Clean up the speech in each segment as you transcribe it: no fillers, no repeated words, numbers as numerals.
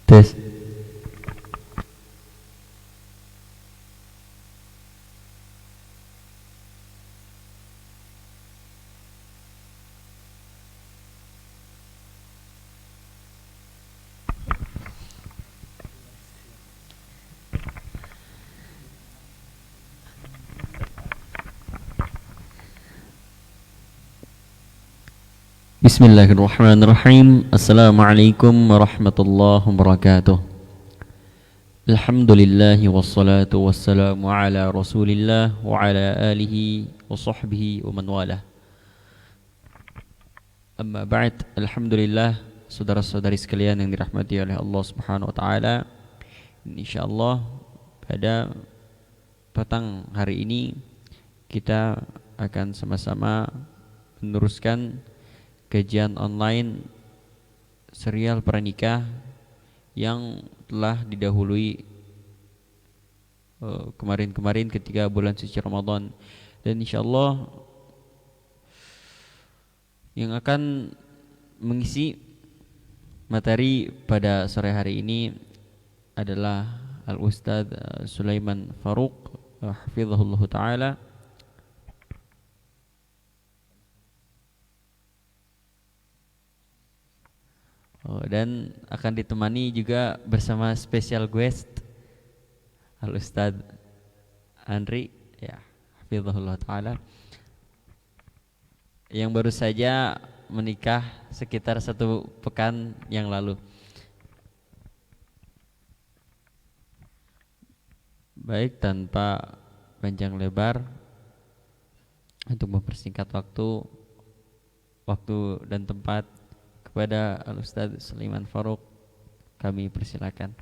Tes. Bismillahirrahmanirrahim. Assalamualaikum warahmatullahi wabarakatuh. Alhamdulillahi wassalatu wassalamu ala rasulillah wa ala alihi wa sahbihi wa man walah. Amma ba'd. Alhamdulillah, saudara-saudari sekalian yang dirahmati oleh Allah Subhanahu wa taala. Insyaallah pada petang hari ini kita akan sama-sama meneruskan kajian online serial pernikah yang telah didahului kemarin-kemarin ketika bulan suci Ramadan, dan insyaallah yang akan mengisi materi pada sore hari ini adalah Al-Ustadz Sulaiman Faruq hafizahullah ta'ala, dan akan ditemani juga bersama special guest Al-Ustadz Andri, ya, hafizahullah ta'ala, yang baru saja menikah sekitar 1 pekan yang lalu. Baik, tanpa panjang lebar, untuk mempersingkat waktu dan tempat, kepada Al-Ustadz Sulaiman Faruq kami persilakan.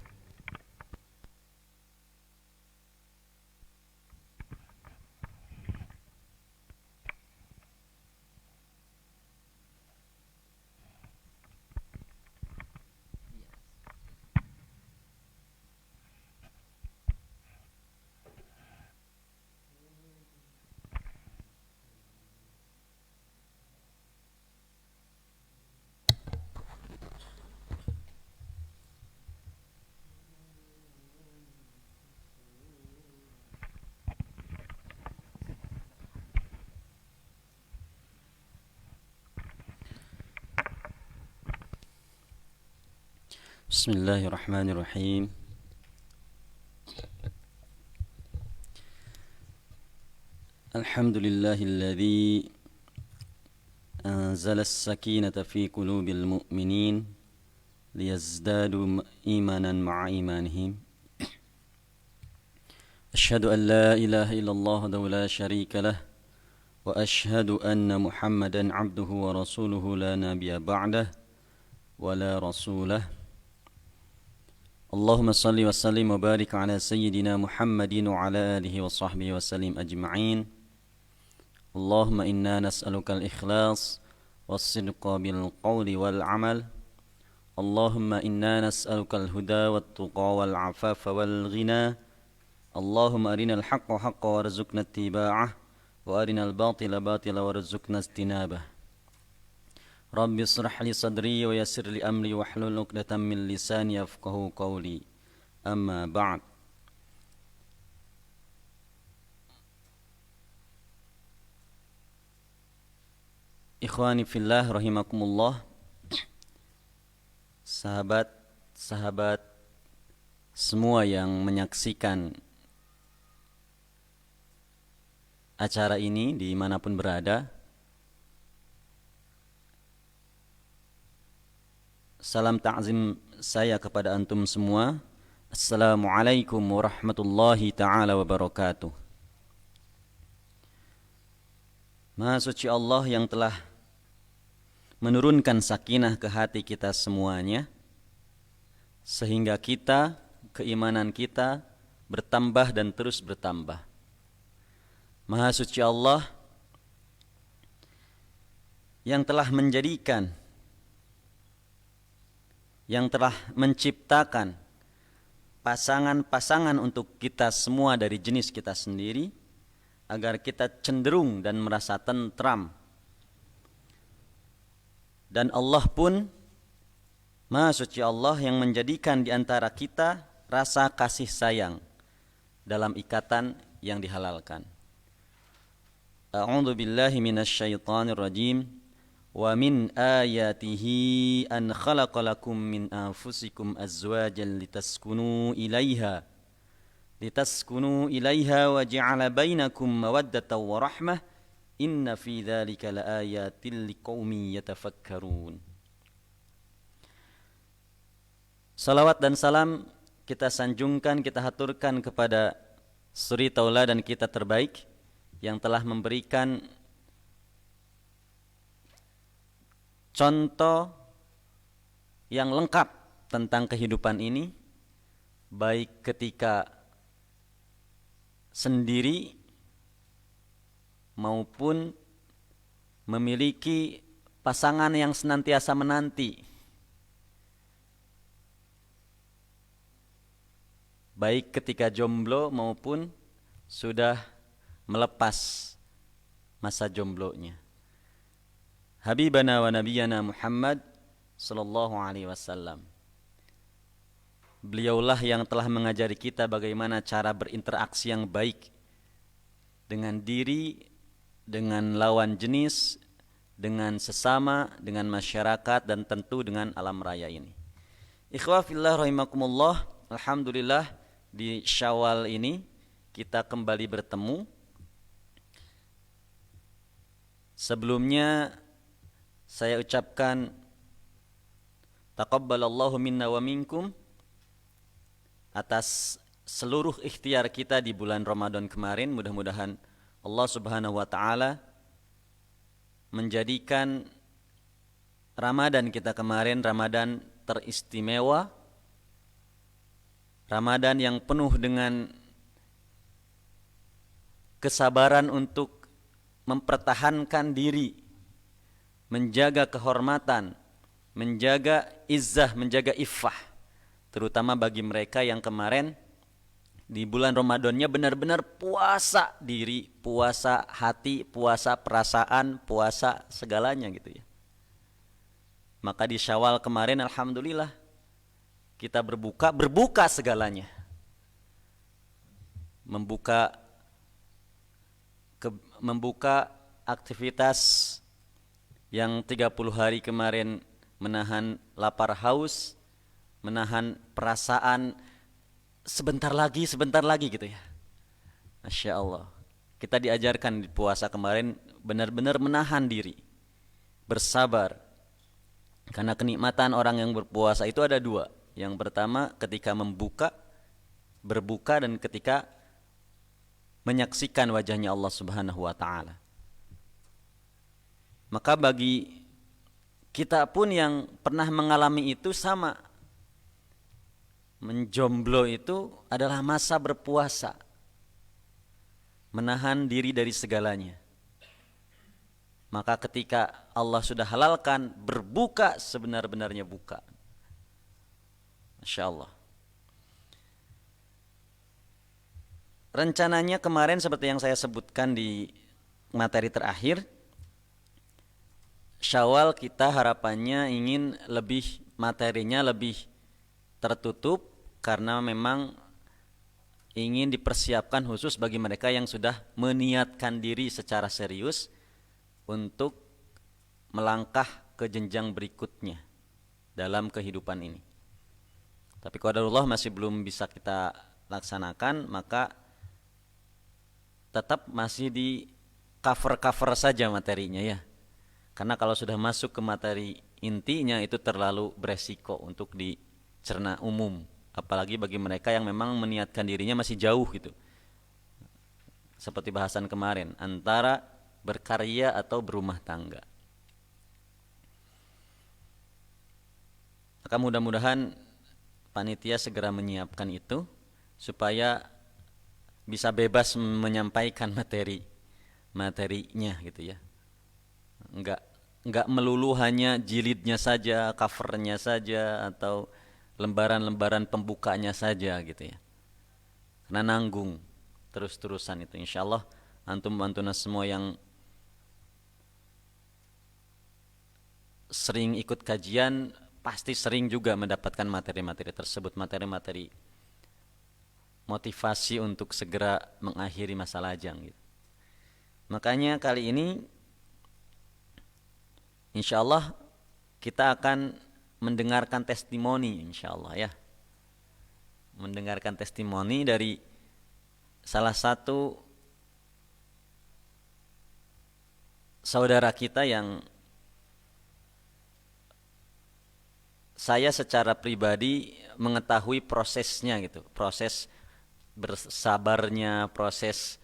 Bismillahirrahmanirrahim. Alhamdulillahilladzi anzala as-sakinata fi qulubil mu'minin liyazdadu imanan ma'a imanihim. Asyhadu an la ilaha illallah wahdahu la syarika lah wa asyhadu anna Muhammadan abduhu wa rasuluhu la nabiyya ba'dah wa la rasulah. Allahumma salli wa sallim wa barik ala sayyidina Muhammadin wa ala alihi wa sahbihi wa sallim ajma'in. Allahumma inna nas'aluka al-ikhlas was-sidqa bil qawli wal amal. Allahumma inna nas'aluka al-huda wat-tuqa wal afafa wal ghina. Allahumma arina al-haqqa haqqa warzuqna ittiba'ah wa arina al-batila batila warzuqna istinabah. Rabbi israh li sadri wa yassir li amri wa hlul 'uqdatam min lisani yafqahu qawli. Amma ba'd. Ikhwani fillah rahimakumullah. Sahabat-sahabat semua yang menyaksikan acara ini dimanapun berada, salam ta'zim saya kepada antum semua. Assalamualaikum warahmatullahi ta'ala wabarakatuh. Maha suci Allah yang telah menurunkan sakinah ke hati kita semuanya, sehingga keimanan kita bertambah dan terus bertambah. Maha suci Allah yang telah menjadikan, yang telah menciptakan pasangan-pasangan untuk kita semua dari jenis kita sendiri, agar kita cenderung dan merasa tentram. Dan Allah pun Maha suci Allah yang menjadikan di antara kita rasa kasih sayang dalam ikatan yang dihalalkan. A'udzu billahi minasyaitonir rajim. Wa min ayatihi an khalaqalakum min anfusikum azwajan litaskunu ilaiha wa ja'ala bainakum mawaddatan wa rahmah inna fi dzalika laayatil liqaumin yatafakkarun. Salawat dan salam kita sanjungkan, kita haturkan kepada suri tauladan kita terbaik yang telah memberikan contoh yang lengkap tentang kehidupan ini, baik ketika sendiri maupun memiliki pasangan yang senantiasa menanti, baik ketika jomblo maupun sudah melepas masa jomblonya. Habibana wa nabiyana Muhammad sallallahu alaihi wasallam. Beliaulah yang telah mengajari kita bagaimana cara berinteraksi yang baik dengan diri, dengan lawan jenis, dengan sesama, dengan masyarakat, dan tentu dengan alam raya ini. Ikhwah fillah rahimakumullah, alhamdulillah di Syawal ini kita kembali bertemu. Sebelumnya saya ucapkan taqabbalallahu minna wa minkum atas seluruh ikhtiar kita di bulan Ramadan kemarin. Mudah-mudahan Allah Subhanahu wa taala menjadikan Ramadan kita kemarin Ramadan teristimewa, Ramadan yang penuh dengan kesabaran untuk mempertahankan diri, menjaga kehormatan, menjaga izzah, menjaga iffah, terutama bagi mereka yang kemarin di bulan Ramadannya benar-benar puasa diri, puasa hati, puasa perasaan, puasa segalanya gitu ya. Maka di Syawal kemarin alhamdulillah kita berbuka segalanya. Membuka aktivitas yang 30 hari kemarin, menahan lapar haus, menahan perasaan sebentar lagi gitu ya. Masya Allah. Kita diajarkan di puasa kemarin benar-benar menahan diri, bersabar. Karena kenikmatan orang yang berpuasa itu ada dua. Yang pertama ketika berbuka dan ketika menyaksikan wajahnya Allah Subhanahu wa taala. Maka bagi kita pun yang pernah mengalami itu sama. Menjomblo itu adalah masa berpuasa. Menahan diri dari segalanya. Maka ketika Allah sudah halalkan, berbuka sebenar-benarnya buka. Masya Allah. Rencananya kemarin seperti yang saya sebutkan di materi terakhir, Syawal kita harapannya ingin materinya lebih tertutup karena memang ingin dipersiapkan khusus bagi mereka yang sudah meniatkan diri secara serius untuk melangkah ke jenjang berikutnya dalam kehidupan ini. Tapi qadarullah masih belum bisa kita laksanakan, maka tetap masih di cover saja materinya ya. Karena kalau sudah masuk ke materi intinya itu terlalu beresiko untuk dicerna umum. Apalagi bagi mereka yang memang meniatkan dirinya masih jauh gitu. Seperti bahasan kemarin, antara berkarya atau berumah tangga. Maka mudah-mudahan panitia segera menyiapkan itu supaya bisa bebas menyampaikan materinya gitu ya. Enggak melulu hanya jilidnya saja, covernya saja, atau lembaran-lembaran pembukanya saja gitu ya. Karena nanggung terus-terusan itu. Insyaallah antum antuna semua yang sering ikut kajian pasti sering juga mendapatkan materi-materi tersebut, materi-materi motivasi untuk segera mengakhiri masa lajang gitu. Makanya kali ini insya Allah kita akan mendengarkan testimoni insya Allah ya. Mendengarkan testimoni dari salah satu saudara kita yang saya secara pribadi mengetahui prosesnya gitu, proses bersabarnya, proses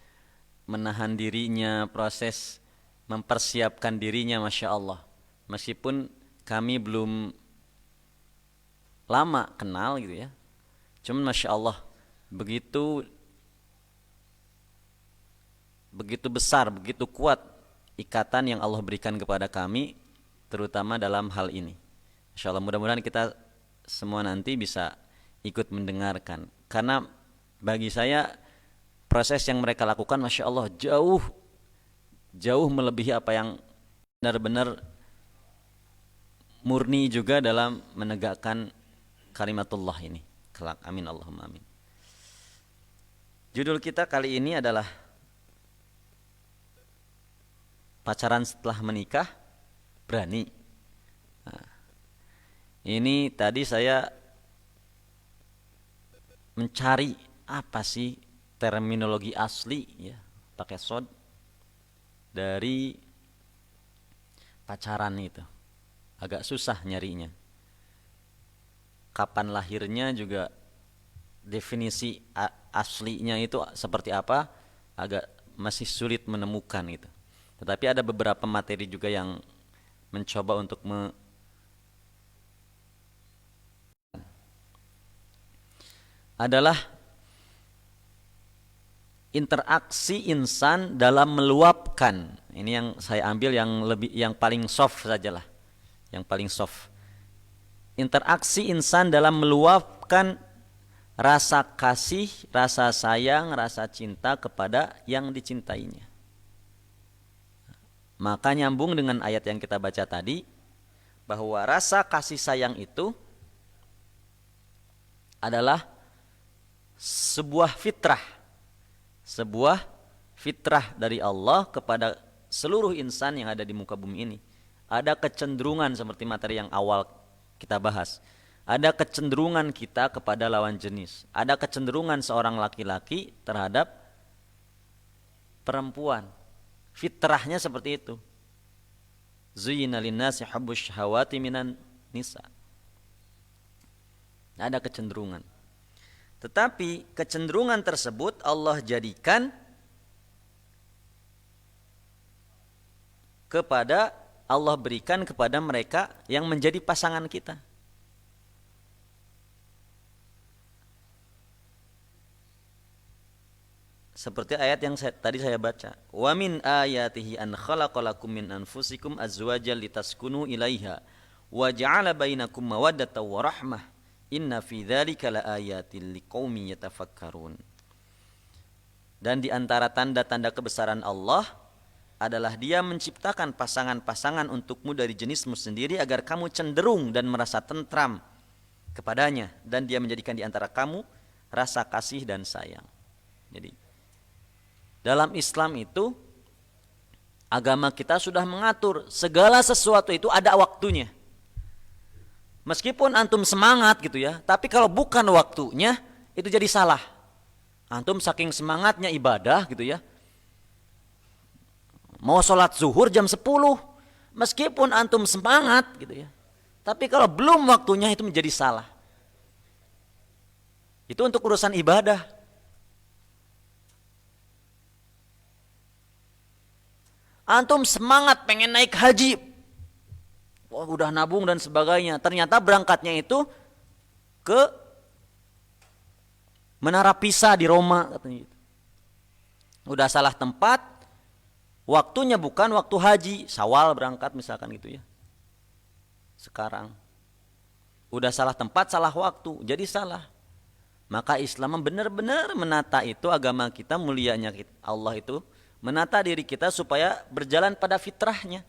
menahan dirinya, proses mempersiapkan dirinya, Masya Allah. Meskipun kami belum lama kenal gitu ya, cuman Masya Allah begitu besar, begitu kuat ikatan yang Allah berikan kepada kami, terutama dalam hal ini. Insya Allah mudah-mudahan kita semua nanti bisa ikut mendengarkan. Karena bagi saya proses yang mereka lakukan Masya Allah jauh melebihi apa yang benar-benar murni juga dalam menegakkan kalimatullah ini kelak. Amin Allahumma amin. Judul kita kali ini adalah pacaran setelah menikah berani. Nah, ini tadi saya mencari apa sih terminologi asli ya, pakai sod dari pacaran itu. Agak susah nyarinya. Kapan lahirnya juga definisi aslinya itu seperti apa, agak masih sulit menemukan itu. Tetapi ada beberapa materi juga yang mencoba untuk adalah interaksi insan dalam meluapkan. Ini yang saya ambil yang paling soft sajalah. Yang paling soft. Interaksi insan dalam meluapkan rasa kasih, rasa sayang, rasa cinta kepada yang dicintainya. Maka nyambung dengan ayat yang kita baca tadi, bahwa rasa kasih sayang itu adalah sebuah fitrah dari Allah kepada seluruh insan yang ada di muka bumi ini. Ada kecenderungan seperti materi yang awal kita bahas. Ada kecenderungan kita kepada lawan jenis. Ada kecenderungan seorang laki-laki terhadap perempuan. Fitrahnya seperti itu. Zuyyina linnasi hubbus syahawati minan nisa. Ada kecenderungan. Tetapi kecenderungan tersebut Allah jadikan Allah berikan kepada mereka yang menjadi pasangan kita. Seperti ayat yang tadi saya baca. Wa min ayatihi an khalaqalakum min anfusikum azwajan litaskunu ilaiha wa ja'ala bainakum mawaddatan wa rahmah. Inna fi dzalika laayatil liqaumin yatafakkarun. Dan di antara tanda-tanda kebesaran Allah adalah Dia menciptakan pasangan-pasangan untukmu dari jenismu sendiri agar kamu cenderung dan merasa tentram kepadanya, dan Dia menjadikan di antara kamu rasa kasih dan sayang. Jadi dalam Islam itu agama kita sudah mengatur segala sesuatu itu ada waktunya. Meskipun antum semangat gitu ya, tapi kalau bukan waktunya itu jadi salah. Antum saking semangatnya ibadah gitu ya, mau sholat zuhur jam 10, meskipun antum semangat gitu ya, tapi kalau belum waktunya itu menjadi salah. Itu untuk urusan ibadah. Antum semangat pengen naik haji, wah udah nabung dan sebagainya, ternyata berangkatnya itu ke Menara Pisa di Roma katanya gitu. Udah salah tempat, waktunya bukan waktu haji, Syawal berangkat misalkan gitu ya. Sekarang udah salah tempat, salah waktu, jadi salah. Maka Islam benar-benar menata itu, agama kita mulianya Allah itu menata diri kita supaya berjalan pada fitrahnya.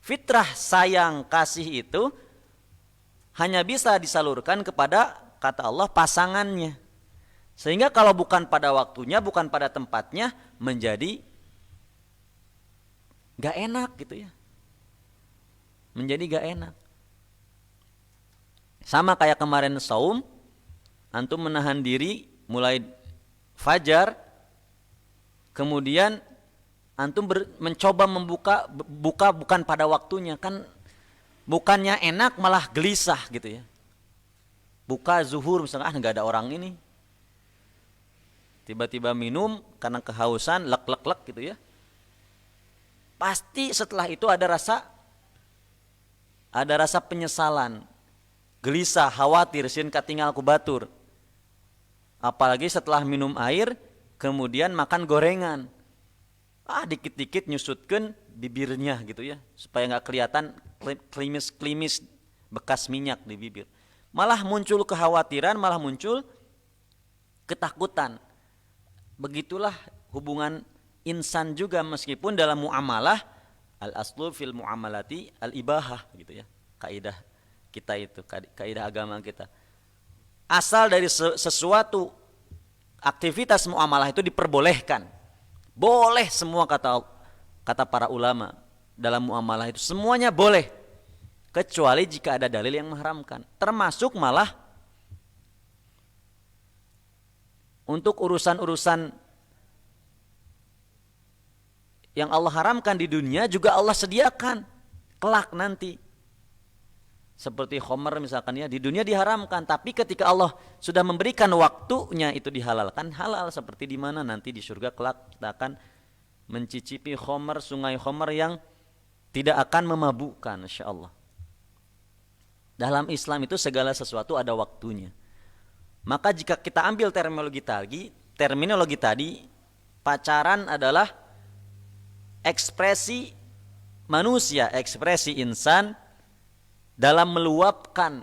Fitrah sayang kasih itu hanya bisa disalurkan kepada kata Allah pasangannya. Sehingga kalau bukan pada waktunya, bukan pada tempatnya, menjadi gak enak gitu ya. Menjadi gak enak. Sama kayak kemarin saum, antum menahan diri mulai fajar, kemudian antum mencoba buka bukan pada waktunya, kan bukannya enak malah gelisah gitu ya. Buka zuhur misalnya, nggak ada orang ini, tiba-tiba minum karena kehausan, lek gitu ya. Pasti setelah itu ada rasa penyesalan, gelisah, khawatir, sieun katinggal ku batur. Apalagi setelah minum air, kemudian makan gorengan. Dikit-dikit nyusutkeun bibirnya gitu ya, supaya nggak kelihatan klimis bekas minyak di bibir. Malah muncul kekhawatiran, malah muncul ketakutan. Begitulah hubungan insan juga, meskipun dalam muamalah al-aslu fil muamalati al-ibahah gitu ya. Kaidah kita itu, kaidah agama kita. Asal dari sesuatu aktivitas muamalah itu diperbolehkan. Boleh semua kata para ulama dalam muamalah itu semuanya boleh, kecuali jika ada dalil yang mengharamkan. Termasuk malah untuk urusan-urusan yang Allah haramkan di dunia juga Allah sediakan kelak nanti. Seperti khamr misalkan ya, di dunia diharamkan, tapi ketika Allah sudah memberikan waktunya itu dihalalkan, halal. Seperti di mana nanti di surga kelak kita akan mencicipi khamr, sungai khamr yang tidak akan memabukkan, insyaallah. Dalam Islam itu segala sesuatu ada waktunya. Maka jika kita ambil terminologi tadi, pacaran adalah ekspresi manusia, ekspresi insan dalam meluapkan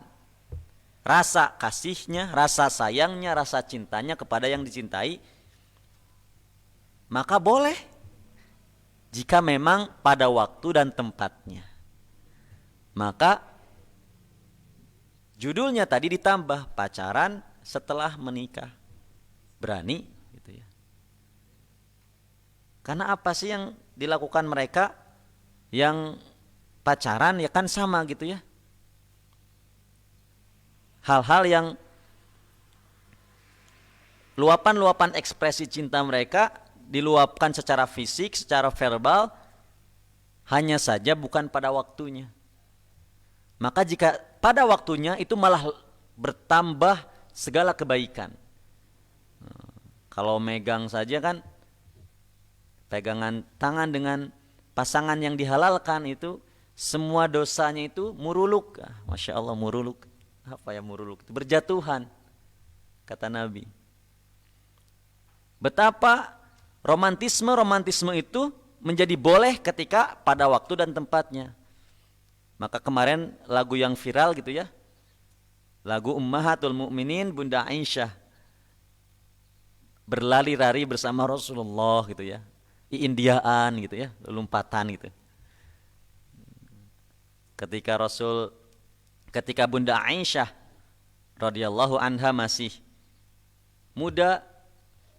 rasa kasihnya, rasa sayangnya, rasa cintanya kepada yang dicintai. Maka boleh jika memang pada waktu dan tempatnya. Maka judulnya tadi ditambah pacaran setelah menikah. Berani gitu ya. Karena apa sih yang dilakukan mereka yang pacaran, ya kan sama gitu ya. Hal-hal yang luapan-luapan ekspresi cinta mereka diluapkan secara fisik, secara verbal, hanya saja bukan pada waktunya. Maka jika pada waktunya itu malah bertambah segala kebaikan. Kalau megang saja kan, pegangan tangan dengan pasangan yang dihalalkan itu, semua dosanya itu muruluk. Masya Allah, muruluk. Apa ya muruluk? Berjatuhan, kata Nabi. Betapa romantisme itu menjadi boleh ketika pada waktu dan tempatnya. Maka kemarin lagu yang viral gitu ya, lagu Ummahatul Mukminin Bunda Aisyah berlari-lari bersama Rasulullah gitu ya, iindiaan gitu ya, lompatan gitu. Ketika Bunda Aisyah radhiyallahu anha masih muda,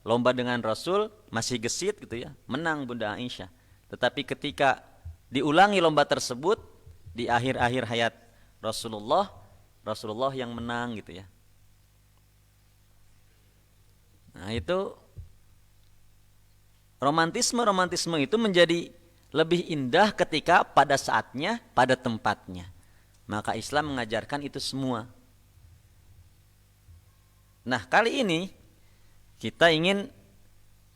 lomba dengan Rasul, masih gesit gitu ya, menang Bunda Aisyah. Tetapi ketika diulangi lomba tersebut di akhir-akhir hayat Rasulullah yang menang gitu ya. Nah, itu romantisme itu menjadi lebih indah ketika pada saatnya, pada tempatnya. Maka Islam mengajarkan itu semua. Nah, kali ini kita ingin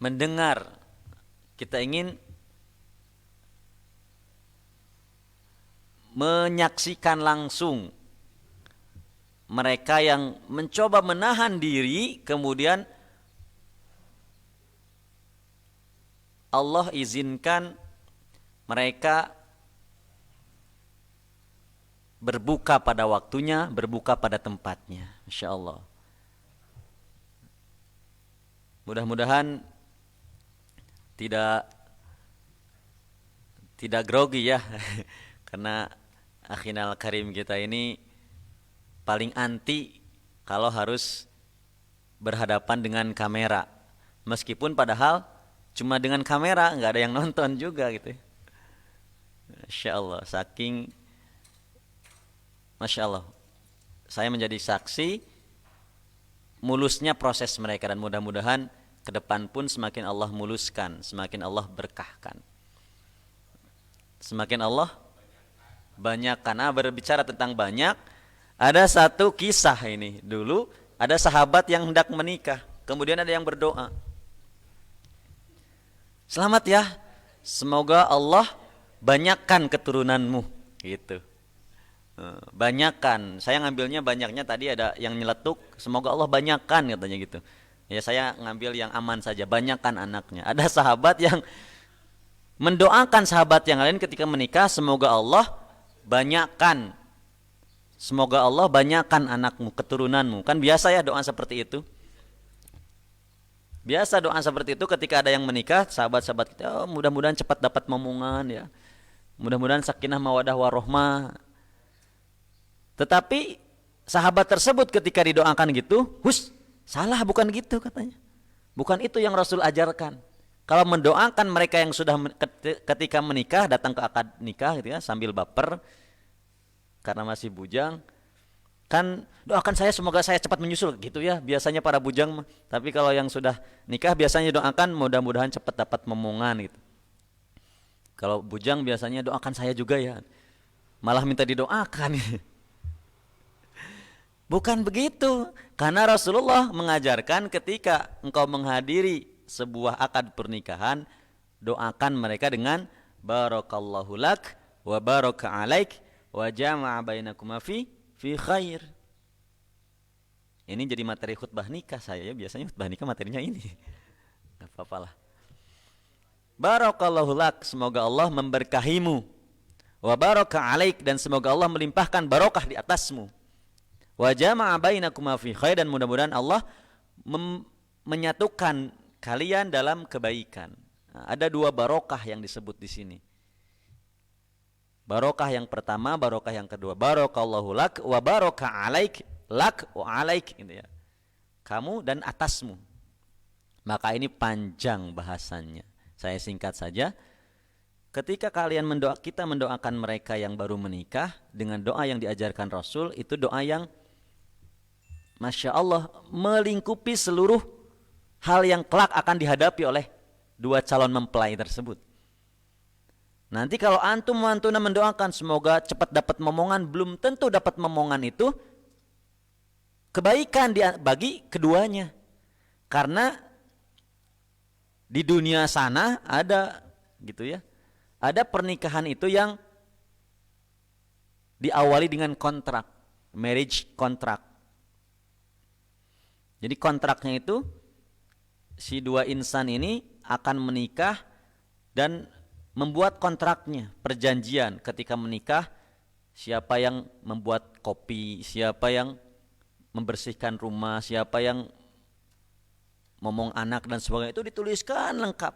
mendengar, kita ingin menyaksikan langsung mereka yang mencoba menahan diri, kemudian Allah izinkan mereka berbuka pada waktunya, berbuka pada tempatnya. Masya Allah. Mudah-mudahan tidak grogi ya, karena akhinal karim kita ini paling anti kalau harus berhadapan dengan kamera. Meskipun padahal cuma dengan kamera, nggak ada yang nonton juga gitu. Masya Allah, saking Masya Allah, saya menjadi saksi mulusnya proses mereka, dan mudah-mudahan ke depan pun semakin Allah muluskan, semakin Allah berkahkan, semakin Allah banyak. Karena berbicara tentang banyak, ada satu kisah ini. Dulu ada sahabat yang hendak menikah, kemudian ada yang berdoa, selamat ya, semoga Allah banyakkan keturunanmu, gitu. Banyakkan, saya ngambilnya banyaknya tadi ada yang nyeletuk, semoga Allah banyakkan katanya gitu. Ya saya ngambil yang aman saja, banyakkan anaknya. Ada sahabat yang mendoakan sahabat yang lain ketika menikah, semoga Allah banyakkan, semoga Allah banyakkan anakmu, keturunanmu. Kan biasa ya doa seperti itu. Biasa doa seperti itu ketika ada yang menikah, sahabat-sahabat kita, oh, mudah-mudahan cepat dapat momongan ya. Mudah-mudahan sakinah mawadah warohmah. Tetapi sahabat tersebut ketika didoakan gitu, salah, bukan gitu katanya. Bukan itu yang Rasul ajarkan. Kalau mendoakan mereka yang sudah ketika menikah, datang ke akad nikah gitu ya, sambil baper karena masih bujang, kan doakan saya semoga saya cepat menyusul gitu ya, biasanya para bujang. Tapi kalau yang sudah nikah biasanya doakan mudah-mudahan cepat dapat momongan gitu. Kalau bujang biasanya doakan saya juga ya, malah minta didoakan. Bukan begitu, karena Rasulullah mengajarkan ketika engkau menghadiri sebuah akad pernikahan, doakan mereka dengan barakallahu lak wa baraka alaik wa jama'a bainakuma fi khair. Ini jadi materi khutbah nikah saya ya, biasanya khutbah nikah materinya ini. Enggak apa-apalah. Barakallahu lak, semoga Allah memberkahimu. Wa baraka alaik, dan semoga Allah melimpahkan barokah di atasmu. Wa jama'a bainakuma fi khair, dan mudah-mudahan Allah menyatukan kalian dalam kebaikan. Nah, ada dua barokah yang disebut di sini. Barokah yang pertama, barokah yang kedua. Barakallahu lak wa baraka alaik, lak wa alaik gitu ya. Kamu dan atasmu. Maka ini panjang bahasannya. Saya singkat saja. Ketika kalian kita mendoakan mereka yang baru menikah dengan doa yang diajarkan Rasul, itu doa yang Masya Allah melingkupi seluruh hal yang kelak akan dihadapi oleh dua calon mempelai tersebut. Nanti kalau antum mendoakan semoga cepat dapat momongan, belum tentu dapat momongan itu kebaikan bagi keduanya. Karena di dunia sana ada gitu ya, ada pernikahan itu yang diawali dengan kontrak, marriage kontrak. Jadi kontraknya itu si dua insan ini akan menikah dan membuat kontraknya, perjanjian ketika menikah, siapa yang membuat kopi, siapa yang membersihkan rumah, siapa yang ngomong anak dan sebagainya, itu dituliskan lengkap.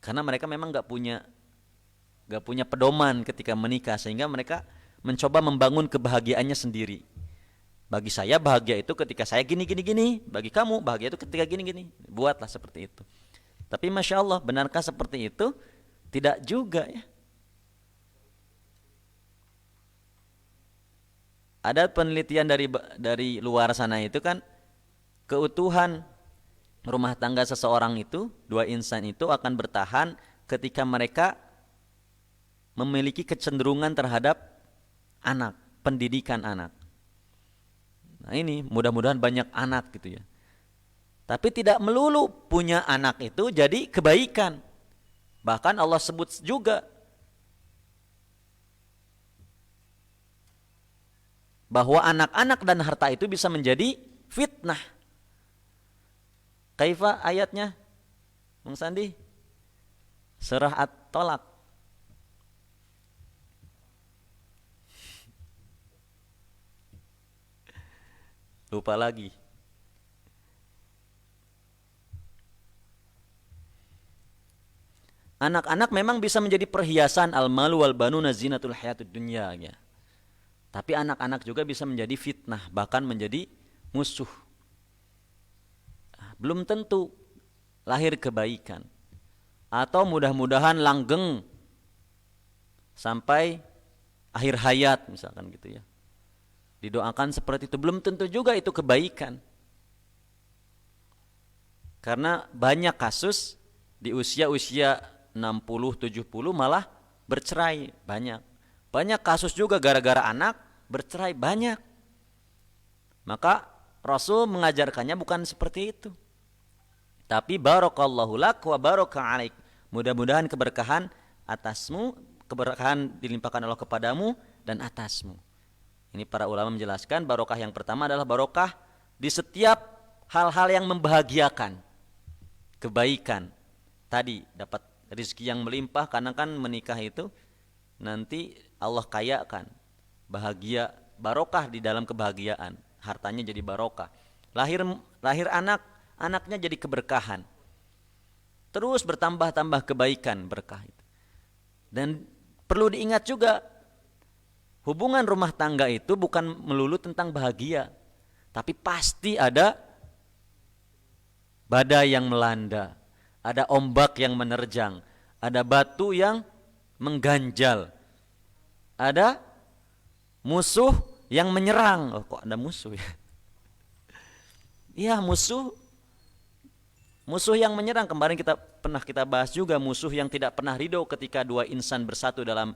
Karena mereka memang nggak punya pedoman ketika menikah, sehingga mereka mencoba membangun kebahagiaannya sendiri. Bagi saya bahagia itu ketika saya gini, bagi kamu bahagia itu ketika gini. Buatlah seperti itu. Tapi Masya Allah, benarkah seperti itu? Tidak juga ya. Ada penelitian dari luar sana itu kan, keutuhan rumah tangga seseorang itu, dua insan itu akan bertahan ketika mereka memiliki kecenderungan terhadap anak, pendidikan anak. Nah ini mudah-mudahan banyak anak gitu ya. Tapi tidak melulu punya anak itu jadi kebaikan. Bahkan Allah sebut juga bahwa anak-anak dan harta itu bisa menjadi fitnah. Kaifa ayatnya? Bang Sandi? Surah At-Tolak. Lupa lagi. Anak-anak memang bisa menjadi perhiasan, al-malu wal banuna zinatul hayatud dunya ya. Tapi anak-anak juga bisa menjadi fitnah, bahkan menjadi musuh. Belum tentu lahir kebaikan. Atau mudah-mudahan langgeng sampai akhir hayat misalkan gitu ya. Didoakan seperti itu, belum tentu juga itu kebaikan. Karena banyak kasus di usia-usia 60-70 malah bercerai, banyak. Banyak kasus juga gara-gara anak bercerai, banyak. Maka Rasul mengajarkannya bukan seperti itu. Tapi barakallahu lak wa baraka alaik. Mudah-mudahan keberkahan atasmu, keberkahan dilimpahkan Allah kepadamu dan atasmu. Ini para ulama menjelaskan barokah yang pertama adalah barokah di setiap hal-hal yang membahagiakan. Kebaikan. Tadi dapat rezeki yang melimpah, karena kan menikah itu nanti Allah kayakan, bahagia, barokah di dalam kebahagiaan, hartanya jadi barokah. Lahir anak, anaknya jadi keberkahan. Terus bertambah-tambah kebaikan berkah itu. Dan perlu diingat juga, hubungan rumah tangga itu bukan melulu tentang bahagia, tapi pasti ada badai yang melanda, ada ombak yang menerjang, ada batu yang mengganjal, ada musuh yang menyerang. Oh, kok ada musuh ya? Iya, musuh yang menyerang. Kemarin pernah kita bahas juga, musuh yang tidak pernah ridho ketika dua insan bersatu dalam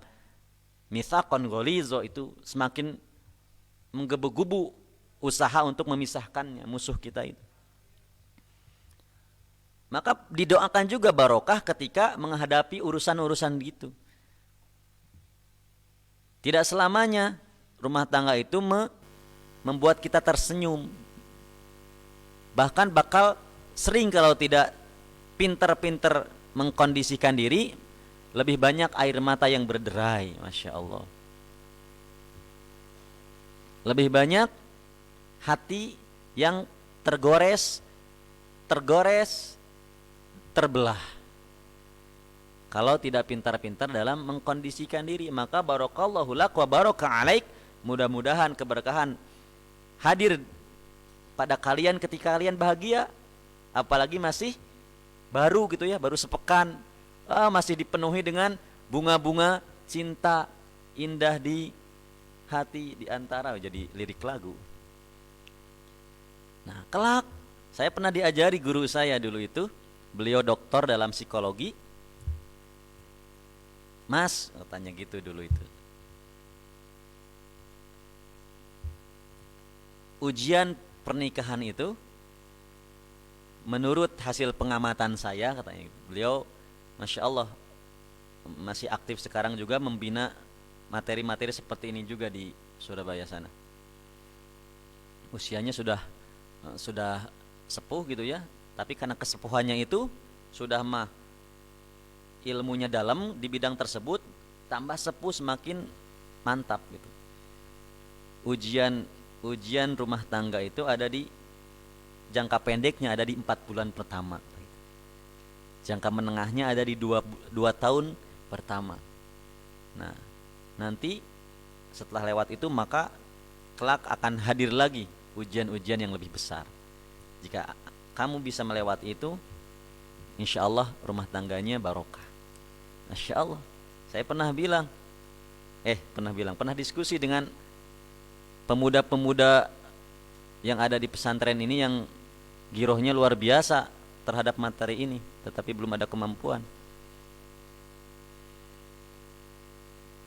mitsaqon ghalizo, itu semakin menggebu-gebu usaha untuk memisahkannya, musuh kita itu. Maka didoakan juga barokah ketika menghadapi urusan-urusan gitu. Tidak selamanya rumah tangga itu membuat kita tersenyum. Bahkan bakal sering kalau tidak pinter-pinter mengkondisikan diri, lebih banyak air mata yang berderai, Masya Allah. Lebih banyak hati yang tergores, terbelah. Kalau tidak pintar-pintar dalam mengkondisikan diri, maka barakallahu lak wa baraka alaik. Mudah-mudahan keberkahan hadir pada kalian ketika kalian bahagia, apalagi masih baru gitu ya, baru sepekan, masih dipenuhi dengan bunga-bunga cinta indah di hati, di antara, jadi lirik lagu. Nah, kelak saya pernah diajari guru saya dulu itu, beliau doktor dalam psikologi. Mas, tanya gitu dulu itu, ujian pernikahan itu menurut hasil pengamatan saya, katanya beliau, Masya Allah, masih aktif sekarang juga membina materi-materi seperti ini juga di Surabaya sana. Usianya sudah sepuh gitu ya, tapi karena kesepuhannya itu sudah ilmunya dalam di bidang tersebut, tambah sepuh semakin mantap gitu. Ujian rumah tangga itu ada di jangka pendeknya, ada di 4 bulan pertama. Jangka menengahnya ada di 2 tahun pertama. Nah, nanti setelah lewat itu maka kelak akan hadir lagi ujian-ujian yang lebih besar. Jika kamu bisa melewati itu, insya Allah rumah tangganya barokah. Masya Allah. Saya pernah diskusi dengan pemuda-pemuda yang ada di pesantren ini yang girohnya luar biasa terhadap materi ini, tetapi belum ada kemampuan.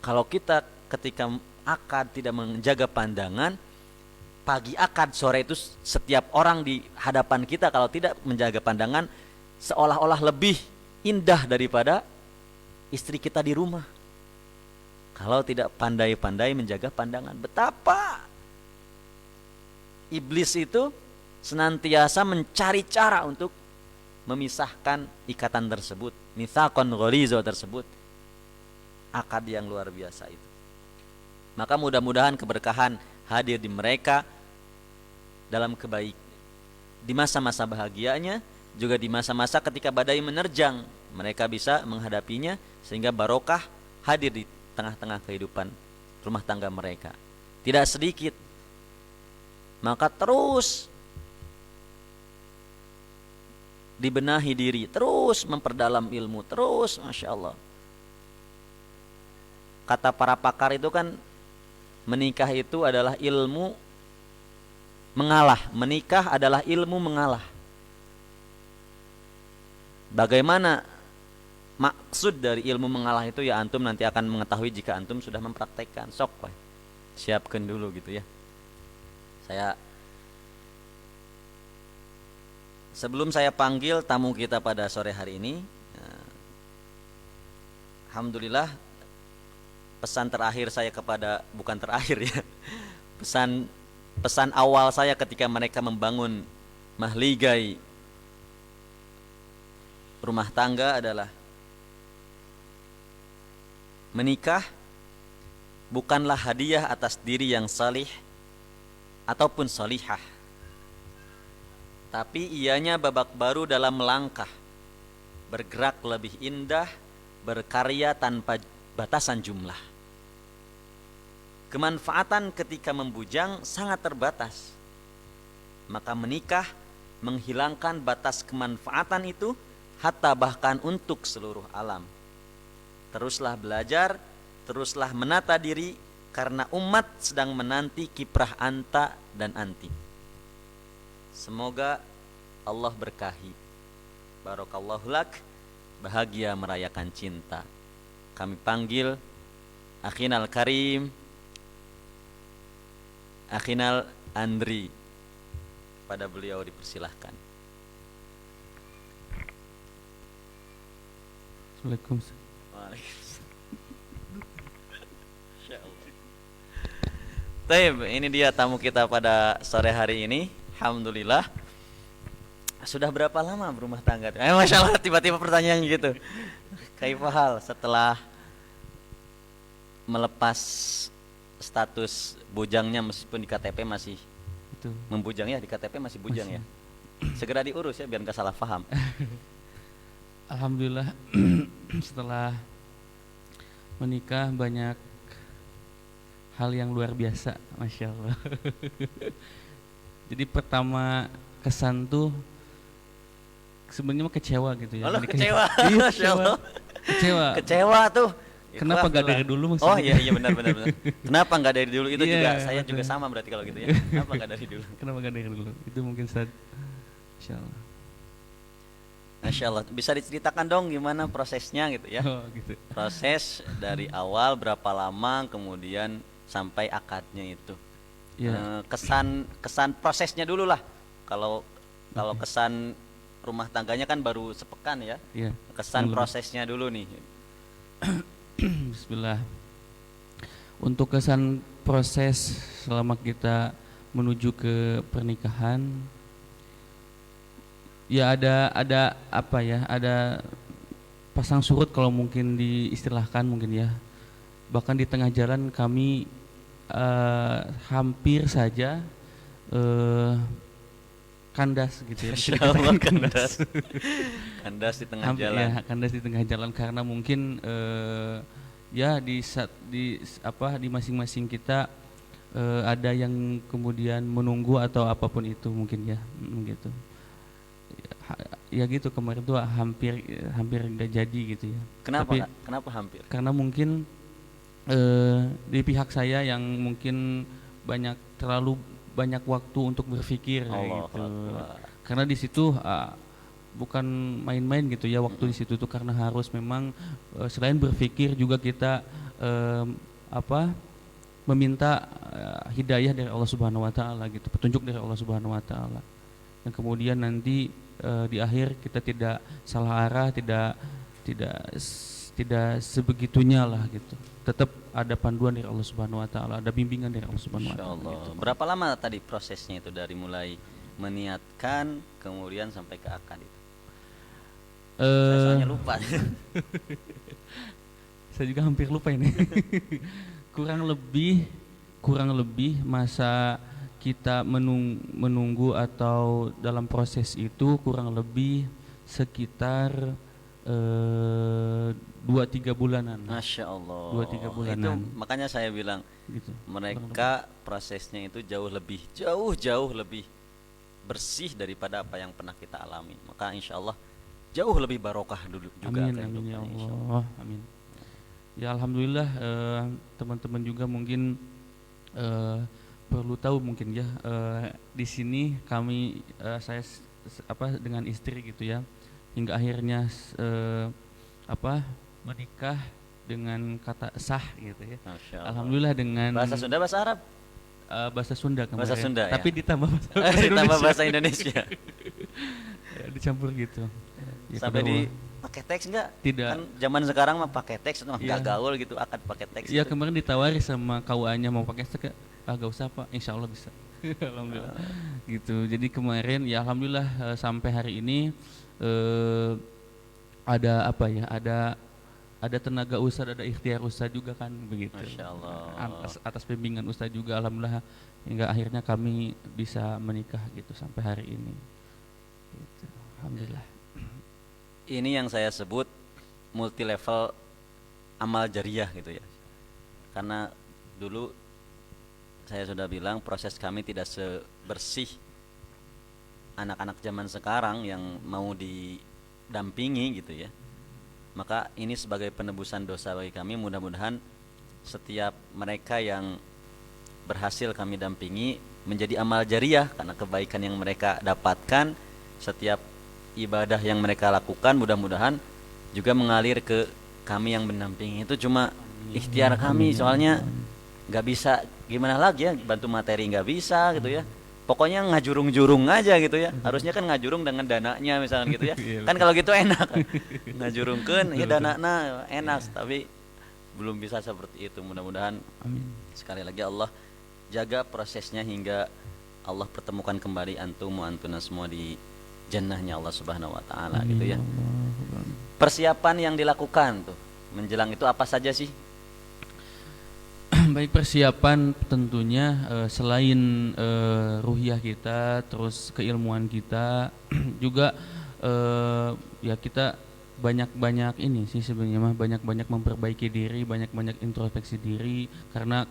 Kalau kita ketika akad tidak menjaga pandangan, pagi akad, sore itu setiap orang di hadapan kita kalau tidak menjaga pandangan seolah-olah lebih indah daripada istri kita di rumah. Kalau tidak pandai-pandai menjaga pandangan, betapa iblis itu senantiasa mencari cara untuk memisahkan ikatan tersebut, mitsaqon ghalizo tersebut, akad yang luar biasa itu. Maka mudah-mudahan keberkahan hadir di mereka dalam di masa-masa bahagianya, juga di masa-masa ketika badai menerjang, mereka bisa menghadapinya sehingga barokah hadir di tengah-tengah kehidupan rumah tangga mereka. tidak sedikit. Maka terus dibenahi diri, terus memperdalam ilmu, terus, Masya Allah. Kata para pakar itu kan, menikah itu adalah ilmu mengalah. Menikah adalah ilmu mengalah. Bagaimana maksud dari ilmu mengalah itu, ya antum nanti akan mengetahui jika antum sudah mempraktekkan. Sok, Pak, siapkan dulu gitu ya. Sebelum saya panggil tamu kita pada sore hari ini, alhamdulillah, pesan terakhir saya bukan terakhir ya, pesan awal saya ketika mereka membangun mahligai rumah tangga adalah, menikah bukanlah hadiah atas diri yang salih ataupun salihah, tapi ianya babak baru dalam melangkah, bergerak lebih indah, berkarya tanpa batasan jumlah. Kemanfaatan ketika membujang sangat terbatas, maka menikah menghilangkan batas kemanfaatan itu, hatta bahkan untuk seluruh alam. Teruslah belajar, teruslah menata diri, karena umat sedang menanti kiprah anta dan anti. Semoga Allah berkahi. Barakallahu lak, bahagia merayakan cinta. Kami panggil Akhinal Karim, Akhinal Andri. Pada beliau dipersilahkan. Assalamualaikum. Taib, ini dia tamu kita pada sore hari ini. Alhamdulillah. Sudah berapa lama berumah tangga? Masya Allah, tiba-tiba pertanyaan gitu. Kaifahal setelah melepas status bujangnya, meskipun di KTP masih Itu. membujang ya, di KTP masih bujang ya. Segera diurus ya biar nggak salah paham. Alhamdulillah, setelah menikah banyak hal yang luar biasa, Masya Allah. Jadi pertama kesan tuh sebenarnya kecewa gitu ya. Oh, kecewa. Iya, Masya Allah. Kecewa tuh. Kenapa nggak dari dulu maksudnya? Oh iya benar. Kenapa nggak dari dulu? Itu Iya, juga saya betul. juga sama berarti kalau gitu ya. Kenapa nggak dari dulu? Kenapa nggak dari dulu? Itu mungkin saat Masya Allah. Masya Allah. Bisa diceritakan dong gimana prosesnya gitu ya? Oh gitu. Proses dari awal berapa lama, kemudian sampai akadnya itu. Ya. Kesan prosesnya dulu lah. Kalau kesan rumah tangganya kan baru sepekan ya. Iya. Kesan prosesnya dulu nih. Bismillah. Untuk kesan proses selama kita menuju ke pernikahan, ya ada apa ya? Ada pasang surut kalau mungkin diistilahkan mungkin ya. Bahkan di tengah jalan kami hampir saja kandas gitu ya. Kandas di tengah Hampir, jalan. ya, kandas di tengah jalan karena mungkin ya di masing-masing kita ada yang kemudian menunggu atau apapun itu mungkin ya, gitu. Ya gitu, kemarin tuh hampir nggak jadi gitu ya. Kenapa hampir? Karena mungkin di pihak saya yang mungkin terlalu banyak waktu untuk berpikir gitu. Karena di situ bukan main-main gitu ya, waktu di situ tuh karena harus memang selain berpikir juga kita meminta hidayah dari Allah Subhanahu wa taala gitu, petunjuk dari Allah Subhanahu wa taala. Dan kemudian nanti di akhir kita tidak salah arah, tidak sebegitunya lah gitu. Tetap ada panduan dari Allah Subhanahu wa taala, ada bimbingan dari Allah Subhanahu wa taala gitu. Berapa lama tadi prosesnya itu dari mulai meniatkan kemudian sampai ke akad itu? Saya soalnya lupa. Saya juga hampir lupa ini. kurang lebih masa kita menunggu atau dalam proses itu kurang lebih sekitar 2-3 bulanan. Masya Allah. 2-3 bulanan. Itu makanya saya bilang Gitu. mereka prosesnya itu jauh lebih bersih daripada apa yang pernah kita alami. Maka insya Allah jauh lebih barokah dulu juga Amin, amin ya Allah. Amin. Ya alhamdulillah, teman-teman juga mungkin perlu tahu mungkin ya, di sini kami saya dengan istri gitu ya, hingga akhirnya menikah dengan kata sah gitu ya. Masya Allah. Alhamdulillah dengan bahasa Sunda, bahasa Arab, bahasa Sunda kemarin. Bahasa Sunda, tapi ya? ditambah ditambah bahasa Indonesia. Ya, dicampur gitu. Ya, sampai di pakai teks enggak? Tidak. Kan zaman sekarang mah pakai teks, mah enggak Ya. gaul gitu, akan pakai teks. Iya, gitu. kemarin ditawari sama KUA-nya mau pakai teks, gak usah Pak, insya Allah bisa. Alhamdulillah. Gitu. Jadi kemarin ya alhamdulillah sampai hari ini ada apa ya? Ada tenaga ustadz, ada ikhtiar ustadz juga kan begitu. Masya Allah. Atas bimbingan ustadz juga alhamdulillah hingga akhirnya kami bisa menikah gitu sampai hari ini. Gitu. Alhamdulillah. Ini yang saya sebut multi level amal jariah gitu ya. Karena dulu saya sudah bilang proses kami tidak sebersih anak-anak zaman sekarang yang mau didampingi gitu ya. Maka ini sebagai penebusan dosa bagi kami, mudah-mudahan setiap mereka yang berhasil kami dampingi menjadi amal jariah karena kebaikan yang mereka dapatkan, setiap ibadah yang mereka lakukan mudah-mudahan juga mengalir ke kami yang mendampingi. Itu cuma ikhtiar kami, soalnya nggak bisa gimana lagi ya, bantu materi nggak bisa gitu ya. Pokoknya ngajurung-jurung aja gitu ya. Harusnya kan ngajurung dengan dananya misalnya gitu ya. Kan kalau gitu enak. Ngajurungkeun ya danana enak, tapi belum bisa seperti itu. Mudah-mudahan sekali lagi Allah jaga prosesnya hingga Allah pertemukan kembali antum wa antuna semua di jannahnya Allah Subhanahu wa taala gitu ya. Persiapan yang dilakukan tuh menjelang itu apa saja sih? Baik, persiapan tentunya selain ruhiyah kita, terus keilmuan kita juga ya kita banyak-banyak ini sih sebenarnya mah, banyak-banyak memperbaiki diri, banyak-banyak introspeksi diri karena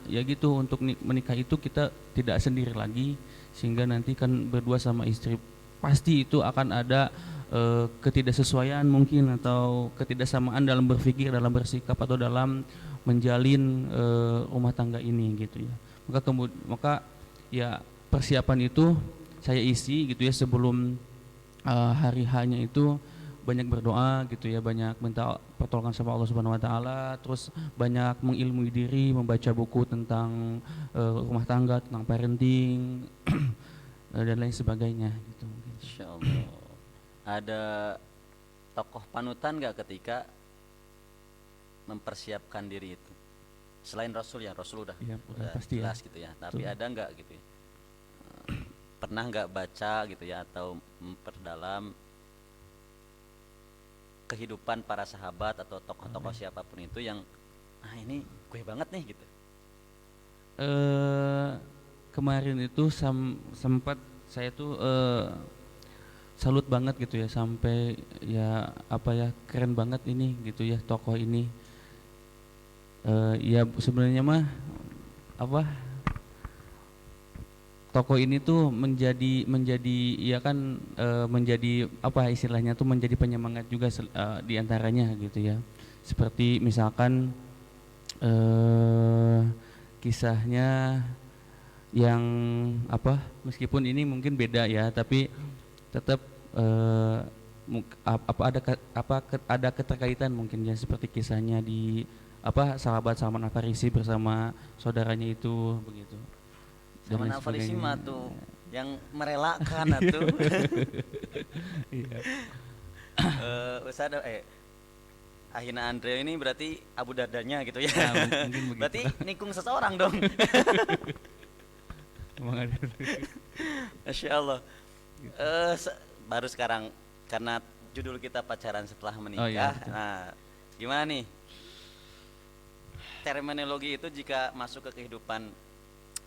ya gitu, untuk menikah itu kita tidak sendiri lagi, sehingga nanti kan berdua sama istri pasti itu akan ada ketidaksesuaian mungkin atau ketidaksamaan dalam berpikir, dalam bersikap atau dalam menjalin rumah tangga ini gitu ya. Maka ya persiapan itu saya isi gitu ya sebelum hari hanya itu, banyak berdoa gitu ya, banyak minta pertolongan sama Allah Subhanahu wa taala, terus banyak mengilmui diri, membaca buku tentang rumah tangga, tentang parenting dan lain sebagainya gitu. Insyaallah. Ada tokoh panutan enggak ketika mempersiapkan diri itu? Selain Rasul ya, Rasul udah pasti jelas ya. gitu ya. Tapi ada enggak gitu ya? Pernah enggak baca gitu ya atau memperdalam kehidupan para sahabat atau tokoh-tokoh siapapun itu yang ini gue banget nih gitu? Kemarin itu sempat saya tuh salut banget gitu ya, sampai ya apa ya, keren banget ini gitu ya tokoh ini. Ya sebenarnya mah apa, tokoh ini tuh menjadi ya kan menjadi apa istilahnya tuh, menjadi penyemangat juga diantaranya gitu ya. Seperti misalkan kisahnya yang apa, meskipun ini mungkin beda ya, tapi tetap ada keterkaitan mungkin ya, seperti kisahnya di apa sahabat Salman Al Farisi bersama saudaranya itu begitu. Salman Al Farisi mah tuh yang merelakan atuh. Iya. Ustaz Ahina Andre ini berarti Abu Dardanya gitu ya. Nah, berarti nikung seseorang dong. Masya Allah. Baru sekarang karena judul kita pacaran setelah menikah. Oh, iya, nah, gimana nih terminologi itu jika masuk ke kehidupan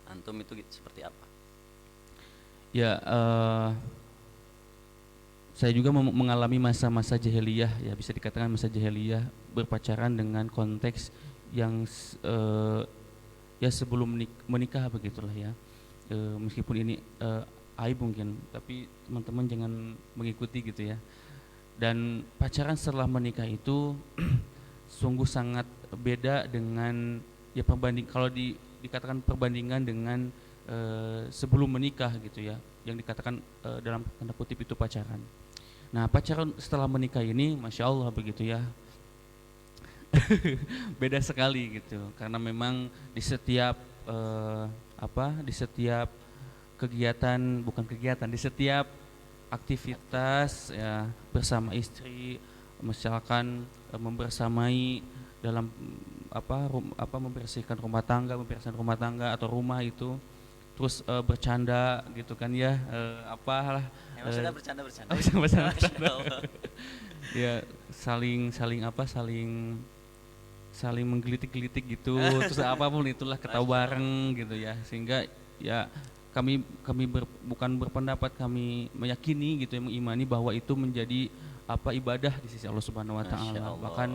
antum itu seperti apa? Ya, saya juga mengalami masa-masa jahiliyah, ya bisa dikatakan masa jahiliyah, berpacaran dengan konteks yang ya sebelum menikah begitulah ya. Meskipun ini aib mungkin, tapi teman-teman jangan mengikuti gitu ya. Dan pacaran setelah menikah itu sungguh sangat beda dengan ya kalau dikatakan perbandingan dengan sebelum menikah gitu ya, yang dikatakan dalam tanda kutip itu pacaran. Nah, pacaran setelah menikah ini Masya Allah begitu ya. Beda sekali gitu, karena memang di setiap di setiap di setiap aktivitas ya bersama istri, misalkan membersamai dalam membersihkan rumah tangga atau rumah itu, terus bercanda gitu kan ya, maksudnya bercanda ya saling menggelitik-gelitik gitu, terus apapun itulah ketawa bareng gitu ya, sehingga ya kami bukan berpendapat, kami meyakini gitu, mengimani bahwa itu menjadi ibadah di sisi Allah Subhanahu wa taala. Bahkan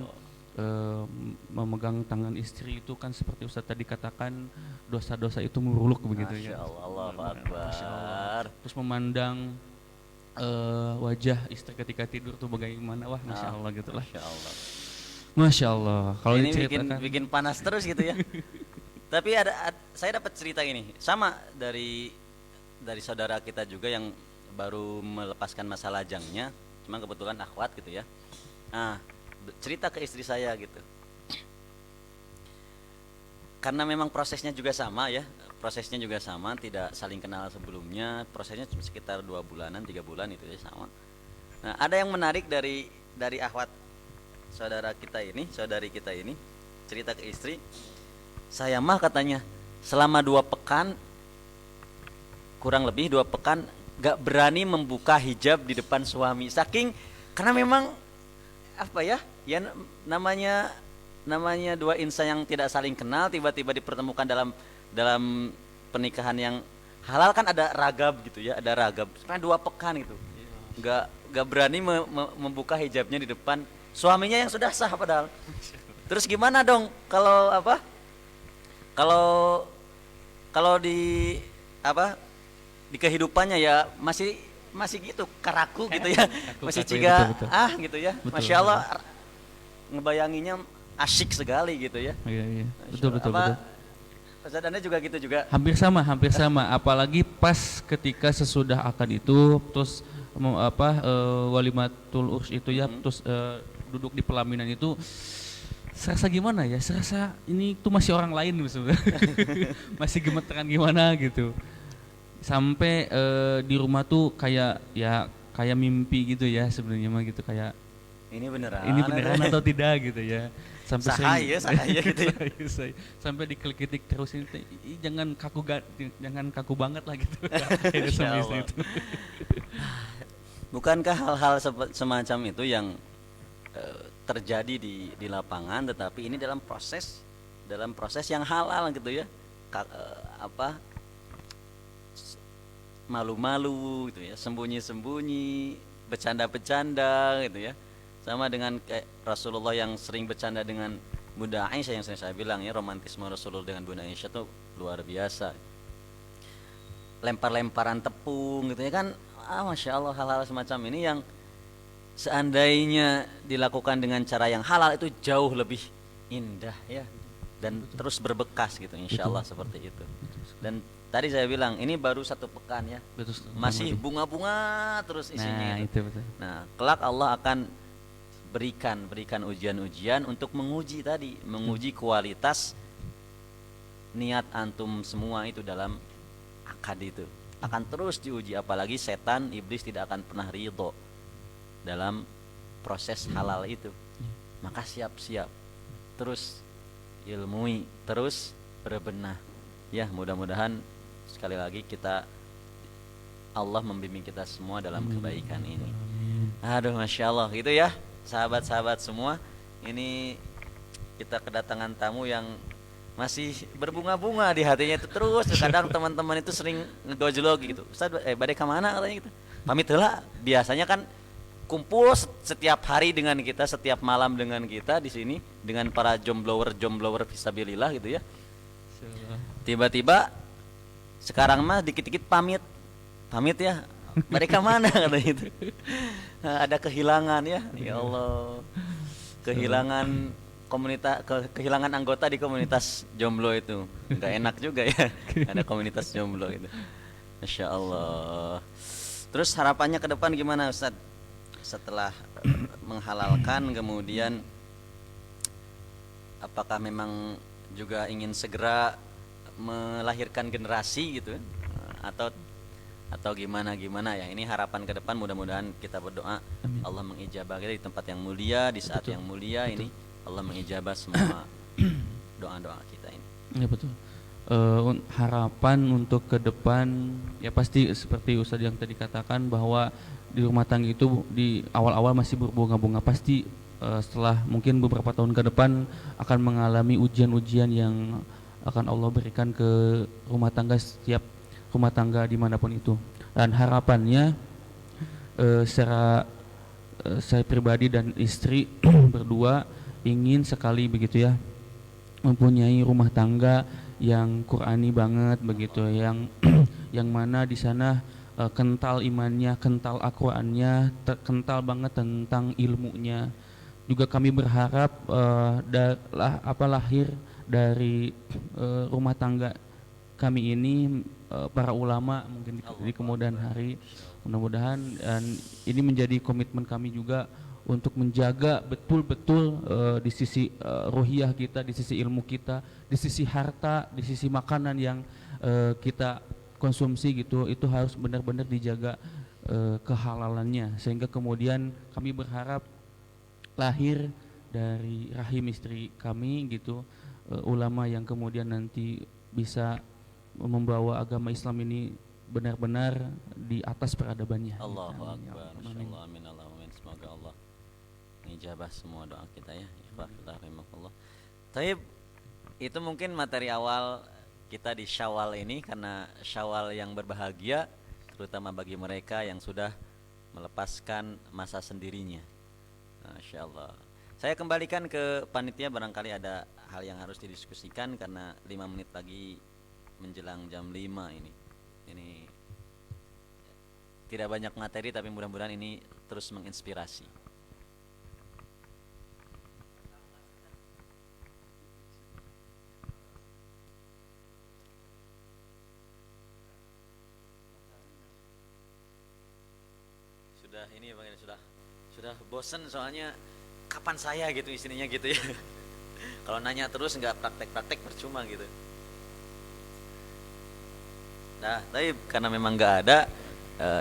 memegang tangan istri itu kan seperti Ustaz tadi katakan, dosa-dosa itu muruluk begitu ya. Allahu Akbar. Terus memandang wajah istri ketika tidur tuh bagaimana, wah Masya Allah gitulah. Masya Allah. Kalau ini bikin panas terus gitu ya. Tapi saya dapat cerita ini sama dari saudara kita juga yang baru melepaskan masa lajangnya, cuma kebetulan akhwat gitu ya. Nah, cerita ke istri saya gitu. Karena memang prosesnya juga sama ya, tidak saling kenal sebelumnya, prosesnya cuma sekitar 2 bulanan, 3 bulan itu ya sama. Nah, ada yang menarik dari akhwat saudari kita ini cerita ke istri, saya mah katanya selama 2 pekan, kurang lebih 2 pekan gak berani membuka hijab di depan suami, karena memang namanya 2 insan yang tidak saling kenal tiba-tiba dipertemukan dalam pernikahan yang halal, kan ada ragab gitu ya, sampai 2 pekan gitu, gak berani membuka hijabnya di depan suaminya yang sudah sah padahal. Terus gimana dong kalau di kehidupannya ya masih gitu karaku gitu ya, masih ciga betul. Gitu ya, betul. Masya Allah, ngebayanginya asyik sekali gitu ya. Iya. Betul. Ustaz Anda juga gitu juga. Hampir sama. Apalagi pas ketika sesudah akad itu, terus walimatul urs itu ya, terus duduk di pelaminan itu, serasa gimana ya? Serasa ini tuh masih orang lain sebenarnya. Masih gemeteran gimana gitu. Sampai di rumah tuh kayak mimpi gitu ya sebenarnya mah gitu, kayak ini beneran atau tidak gitu ya. Sampai sahaya gitu ya. Sampai dikelitik terus, ini jangan kaku banget lah gitu. Itu. Bukankah hal-hal semacam itu yang terjadi di lapangan, tetapi ini dalam proses yang halal gitu ya, malu-malu gitu ya, sembunyi-sembunyi, bercanda-bercanda gitu ya, sama dengan kayak Rasulullah yang sering bercanda dengan Bunda Aisyah, yang sering saya bilang ya, romantisme Rasulullah dengan Bunda Aisyah tuh luar biasa, lempar-lemparan tepung gitu ya kan. Masya Allah, hal-hal semacam ini yang seandainya dilakukan dengan cara yang halal itu jauh lebih indah ya, dan terus berbekas gitu insya Allah seperti itu. Dan tadi saya bilang ini baru 1 pekan ya, masih bunga-bunga terus isinya. Nah, kelak Allah akan berikan ujian-ujian untuk menguji kualitas niat antum semua itu dalam akad itu. Akan terus diuji, apalagi setan, iblis tidak akan pernah ridho dalam proses halal itu. Maka siap-siap, terus ilmui, terus berbenah ya. Mudah-mudahan sekali lagi Allah membimbing kita semua dalam kebaikan ini. Aduh, Masya Allah gitu ya sahabat-sahabat semua. Ini kita kedatangan tamu yang masih berbunga-bunga di hatinya itu terus. Kadang teman-teman itu sering ngegojlog gitu, Ustaz badai kemana katanya gitu, pamit heula. Biasanya kan kumpul setiap hari dengan kita, setiap malam dengan kita di sini dengan para jomblower fisabilillah gitu ya. Tiba-tiba sekarang mah dikit-dikit pamit ya, mereka mana kata itu. Ada kehilangan ya Allah, kehilangan kehilangan anggota di komunitas jomblo itu, nggak enak juga ya. Ada komunitas jomblo itu, Masya Allah. Terus harapannya ke depan gimana Ustadz setelah menghalalkan, kemudian apakah memang juga ingin segera melahirkan generasi gitu atau gimana ya? Ini harapan ke depan, mudah-mudahan kita berdoa. Amin. Allah mengijabah kita di tempat yang mulia, di saat yang mulia. Betul. Ini Allah mengijabah semua doa-doa kita ini. Ya betul. Harapan untuk ke depan ya pasti seperti Ustadz yang tadi katakan, bahwa di rumah tangga itu di awal-awal masih berbunga-bunga, pasti setelah mungkin beberapa tahun ke depan akan mengalami ujian-ujian yang akan Allah berikan ke rumah tangga, setiap rumah tangga dimanapun itu. Dan harapannya secara saya pribadi dan istri berdua ingin sekali begitu ya, mempunyai rumah tangga yang Qur'ani banget begitu, yang yang mana di sana kental imannya, kental Al-Qur'annya, kental banget tentang ilmunya. Juga kami berharap lahir dari rumah tangga kami ini para ulama mungkin di kemudian hari, mudah-mudahan. Dan ini menjadi komitmen kami juga untuk menjaga betul-betul di sisi ruhiyah kita, di sisi ilmu kita, di sisi harta, di sisi makanan yang kita konsumsi gitu, itu harus benar-benar dijaga kehalalannya, sehingga kemudian kami berharap lahir dari rahim istri kami gitu ulama yang kemudian nanti bisa membawa agama Islam ini benar-benar di atas peradabannya. Allahu Akbar. Insyaallah, amin Allahumma. Semoga Allah mengijabah semua doa kita ya. Ikhwafillah. Taib, itu mungkin materi awal kita di Syawal ini, karena Syawal yang berbahagia terutama bagi mereka yang sudah melepaskan masa sendirinya. Masya Allah. Saya kembalikan ke panitia, barangkali ada hal yang harus didiskusikan karena 5 menit lagi menjelang jam 5 ini. Ini tidak banyak materi tapi mudah-mudahan ini terus menginspirasi. Ini bagaimana, sudah bosen soalnya kapan saya gitu istrinya gitu ya. Kalau nanya terus nggak praktek percuma gitu. Nah, tapi karena memang nggak ada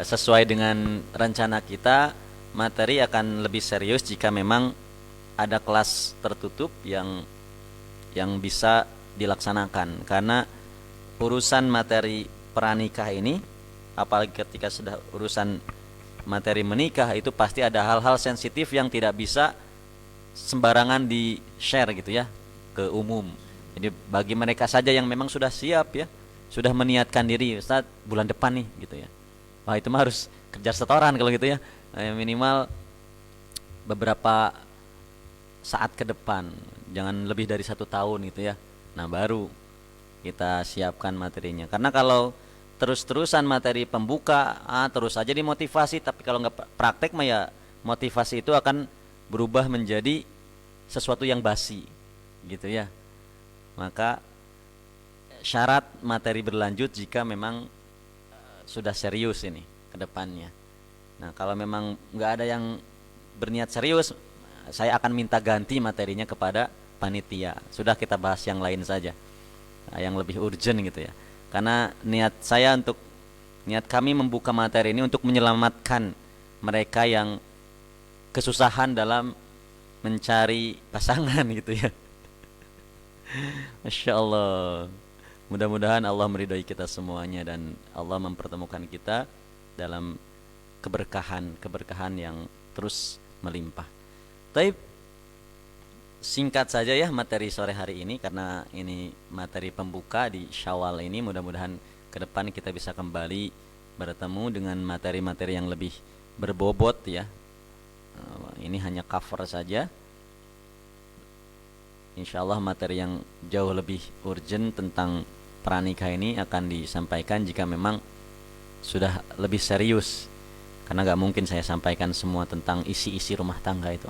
sesuai dengan rencana kita, materi akan lebih serius jika memang ada kelas tertutup yang bisa dilaksanakan. Karena urusan materi pranikah ini, apalagi ketika sudah urusan materi menikah, itu pasti ada hal-hal sensitif yang tidak bisa sembarangan di share gitu ya ke umum. Jadi bagi mereka saja yang memang sudah siap ya, sudah meniatkan diri, Ustaz bulan depan nih gitu ya, wah itu mah harus kejar setoran kalau gitu ya, minimal beberapa saat ke depan, jangan lebih dari 1 tahun gitu ya. Nah baru kita siapkan materinya, karena kalau terus-terusan materi pembuka terus aja dimotivasi, tapi kalau nggak praktek mah ya motivasi itu akan berubah menjadi sesuatu yang basi gitu ya. Maka syarat materi berlanjut jika memang sudah serius ini ke depannya. Nah kalau memang nggak ada yang berniat serius, saya akan minta ganti materinya kepada panitia. Sudah kita bahas yang lain saja, yang lebih urgent gitu ya. Karena niat kami membuka materi ini untuk menyelamatkan mereka yang kesusahan dalam mencari pasangan gitu ya. Masya Allah. Mudah-mudahan Allah meridhai kita semuanya dan Allah mempertemukan kita dalam keberkahan yang terus melimpah. Taib, singkat saja ya materi sore hari ini, karena ini materi pembuka di Syawal ini. Mudah-mudahan ke depan kita bisa kembali bertemu dengan materi-materi yang lebih berbobot ya, Ini hanya cover saja. Insya Allah materi yang jauh lebih urgent tentang pranikah ini akan disampaikan jika memang sudah lebih serius, karena gak mungkin saya sampaikan semua tentang isi-isi rumah tangga itu.